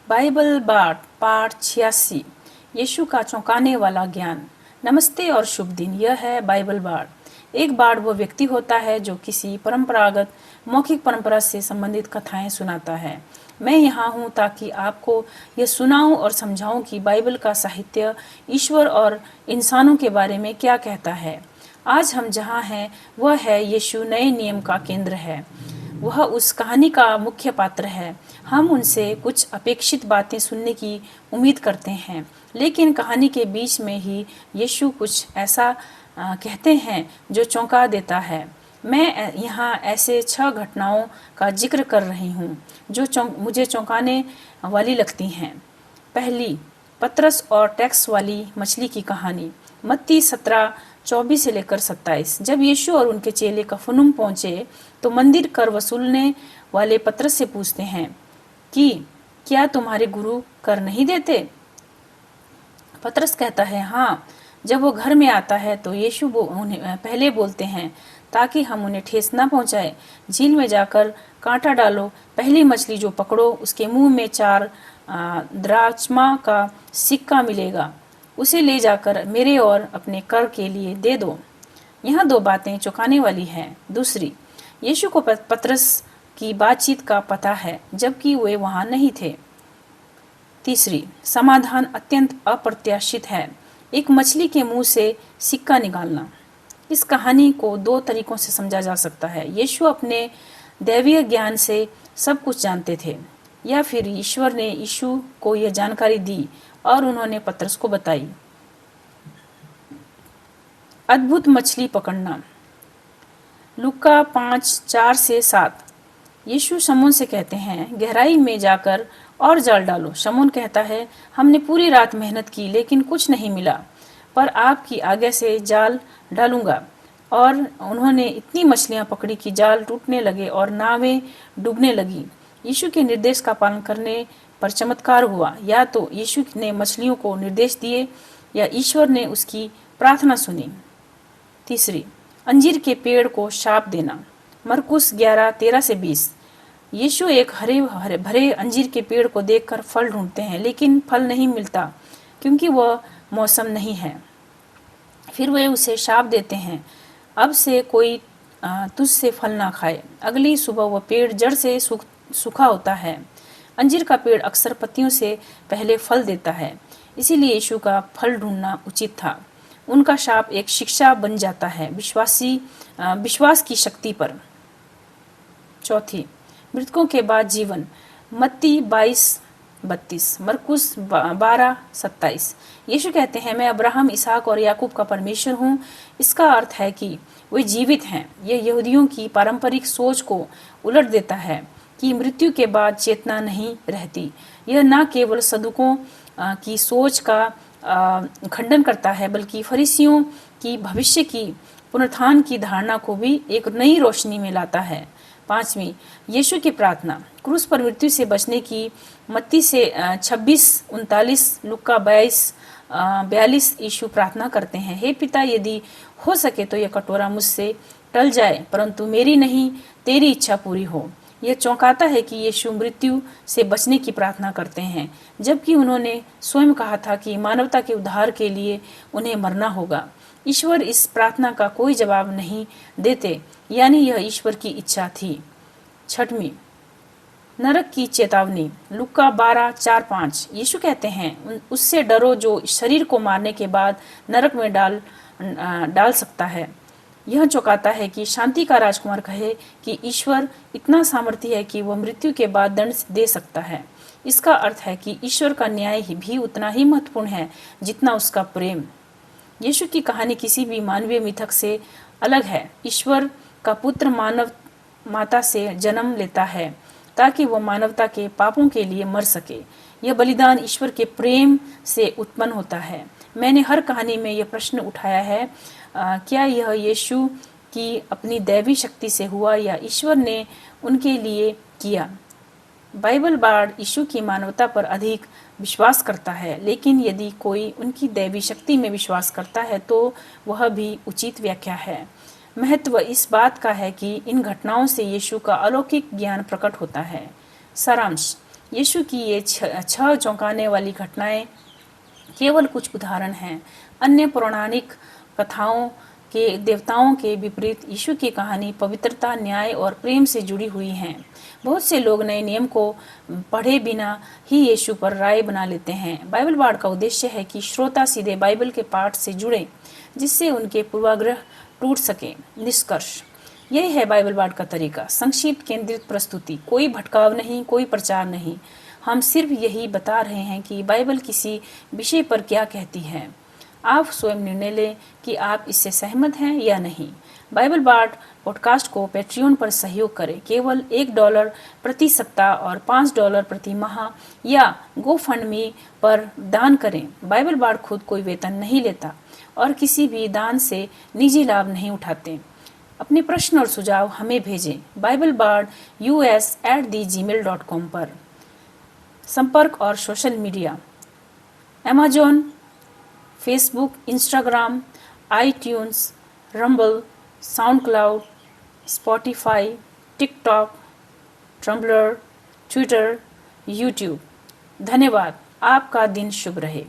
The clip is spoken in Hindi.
बाइबल पाठ पाठ 86। यीशु का चौंकाने वाला ज्ञान। नमस्ते और शुभ दिन। यह है बाइबल बाढ़। एक बाढ़ वो व्यक्ति होता है जो किसी परंपरागत मौखिक परंपरा से संबंधित कथाएं सुनाता है। मैं यहाँ हूँ ताकि आपको यह सुनाऊं और समझाऊं कि बाइबल का साहित्य ईश्वर और इंसानों के बारे में क्या कहता है। आज हम जहाँ हैं वह है यीशु नए नियम का केंद्र है। वह उस कहानी का मुख्य पात्र है। हम उनसे कुछ अपेक्षित बातें सुनने की उम्मीद करते हैं, लेकिन कहानी के बीच में ही यीशु कुछ ऐसा कहते हैं जो चौंका देता है। मैं यहाँ ऐसे 6 घटनाओं का जिक्र कर रही हूँ जो मुझे चौंकाने वाली लगती हैं। पहली, पतरस और टैक्स वाली मछली की कहानी। मत्ती 17:24 से लेकर 27। जब यीशु और उनके चेले कफरनहूम पहुंचे तो मंदिर कर वसूलने वाले पतरस से पूछते हैं कि क्या तुम्हारे गुरु कर नहीं देते? पतरस कहता है हाँ। जब वो घर में आता है तो यीशु उन्हें पहले बोलते हैं ताकि हम उन्हें ठेस ना पहुंचाए। झील में जाकर कांटा डालो, पहली मछली जो पकड़ो उसके मुंह में 4 द्राचमा का सिक्का मिलेगा, उसे ले जाकर मेरे और अपने कर के लिए दे दो। यहाँ 2 बातें चौंकाने वाली हैं। दूसरी, यीशु को पतरस की बातचीत का पता है जबकि वे वहां नहीं थे। तीसरी, समाधान अत्यंत अप्रत्याशित है। एक मछली के मुंह से सिक्का निकालना। इस कहानी को 2 तरीकों से समझा जा सकता है। यीशु अपने दैवीय ज्ञान से सब कुछ जानते थे, या फिर ईश्वर ने यीशु को यह जानकारी दी और उन्होंने पतरस को बताई। अद्भुत मछली पकड़ना। लूका 5:4 से 7। यीशु शमौन से कहते हैं गहराई में जाकर और जाल डालो। शमौन कहता है हमने पूरी रात मेहनत की लेकिन कुछ नहीं मिला, पर आपकी आज्ञा से जाल डालूंगा। और उन्होंने इतनी मछलियां पकड़ी कि जाल टूटने लगे और नावें डूबने लगी। यीशु के निर्देश का पालन करने पर चमत्कार हुआ। या तो यीशु ने मछलियों को निर्देश दिए या ईश्वर ने उसकी प्रार्थना सुनी। तीसरी, अंजीर के पेड़ को शाप देना। मरकुस 11:13 से 20। यीशु एक हरे भरे अंजीर के पेड़ को देखकर फल ढूंढते हैं, लेकिन फल नहीं मिलता क्योंकि वह मौसम नहीं है। फिर वे उसे शाप देते हैं, अब से कोई तुझसे फल ना खाए। अगली सुबह वह पेड़ जड़ से सूखा होता है। अंजीर का पेड़ अक्सर पत्तियों से पहले फल देता है, इसीलिए यीशु का फल ढूंढना उचित था। उनका शाप एक शिक्षा बन जाता है विश्वास की शक्ति पर। चौथी, मृतकों के बाद जीवन। मत्ती 22:32, मरकुस 12:27। यीशु कहते हैं मैं अब्राहम, इसहाक और याकूब का परमेश्वर हूँ। इसका अर्थ है कि वे जीवित हैं। यह यहूदियों की पारंपरिक सोच को उलट देता है कि मृत्यु के बाद चेतना नहीं रहती। यह न केवल सदुकों की सोच का खंडन करता है, बल्कि फरीसियों की भविष्य की पुनरुत्थान की धारणा को भी एक नई रोशनी में लाता है। पांचवी, यीशु की प्रार्थना। क्रूस पर मृत्यु से बचने की। मत्ती से 26:39, लुका 22:42। यीशु प्रार्थना करते हैं हे पिता, यदि हो सके तो यह कटोरा मुझसे टल जाए, परंतु मेरी नहीं तेरी इच्छा पूरी हो। यह चौंकाता है कि यीशु मृत्यु से बचने की प्रार्थना करते हैं, जबकि उन्होंने स्वयं कहा था कि मानवता के उद्धार के लिए उन्हें मरना होगा। ईश्वर इस प्रार्थना का कोई जवाब नहीं देते, यानी यह ईश्वर की इच्छा थी। छठवीं, नरक की चेतावनी। लुका 12:4-5। यीशु कहते हैं उससे डरो जो शरीर को मारने के बाद नरक में डाल सकता है। यह चौंकाता है कि शांति का राजकुमार कहे कि ईश्वर इतना सामर्थ्य है कि वह मृत्यु के बाद दंड दे सकता है। इसका अर्थ है कि ईश्वर का न्याय भी उतना ही महत्वपूर्ण है जितना उसका प्रेम। यीशु की कहानी किसी भी मानवीय मिथक से अलग है। ईश्वर का पुत्र मानव माता से जन्म लेता है ताकि वह मानवता के पापों के लिए मर सके। यह बलिदान ईश्वर के प्रेम से उत्पन्न होता है। मैंने हर कहानी में यह प्रश्न उठाया है, क्या यह यीशु की अपनी दैवी शक्ति से हुआ या ईश्वर ने उनके लिए किया? बाइबल बाढ़ यीशु की मानवता पर अधिक विश्वास करता है, लेकिन यदि कोई उनकी दैवी शक्ति में विश्वास करता है तो वह भी उचित व्याख्या है। महत्व इस बात का है कि इन घटनाओं से यीशु का अलौकिक ज्ञान प्रकट होता है। सारांश, यीशु की ये छह चौंकाने वाली घटनाएं केवल कुछ उदाहरण हैं। अन्य पौराणिक कथाओं के देवताओं के विपरीत यीशु की कहानी पवित्रता, न्याय और प्रेम से जुड़ी हुई है। बहुत से लोग नए नियम को पढ़े बिना ही यीशु पर राय बना लेते हैं। बाइबल पाठ का उद्देश्य है कि श्रोता सीधे बाइबल के पाठ से जुड़े, जिससे उनके पूर्वाग्रह टूट सके। निष्कर्ष, यही है बाइबल पाठ का तरीका। संक्षिप्त, केंद्रित प्रस्तुति, कोई भटकाव नहीं, कोई प्रचार नहीं। हम सिर्फ यही बता रहे हैं कि बाइबल किसी विषय पर क्या कहती है। आप स्वयं निर्णय लें कि आप इससे सहमत हैं या नहीं। बाइबल पाठ पॉडकास्ट को पैट्रियन पर सहयोग करें। केवल $1 प्रति सप्ताह और $5 प्रति माह या GoFundMe पर दान करें। बाइबल पाठ खुद कोई वेतन नहीं लेता और किसी भी दान से निजी लाभ नहीं उठाते। अपने प्रश्न और सुझाव हमें भेजें BibleBardUS@gmail.com पर। संपर्क और social media: Amazon, Facebook, Instagram, iTunes, Rumble, SoundCloud, Spotify, TikTok, Tumblr, Twitter, YouTube. धन्यवाद। आपका दिन शुभ रहे।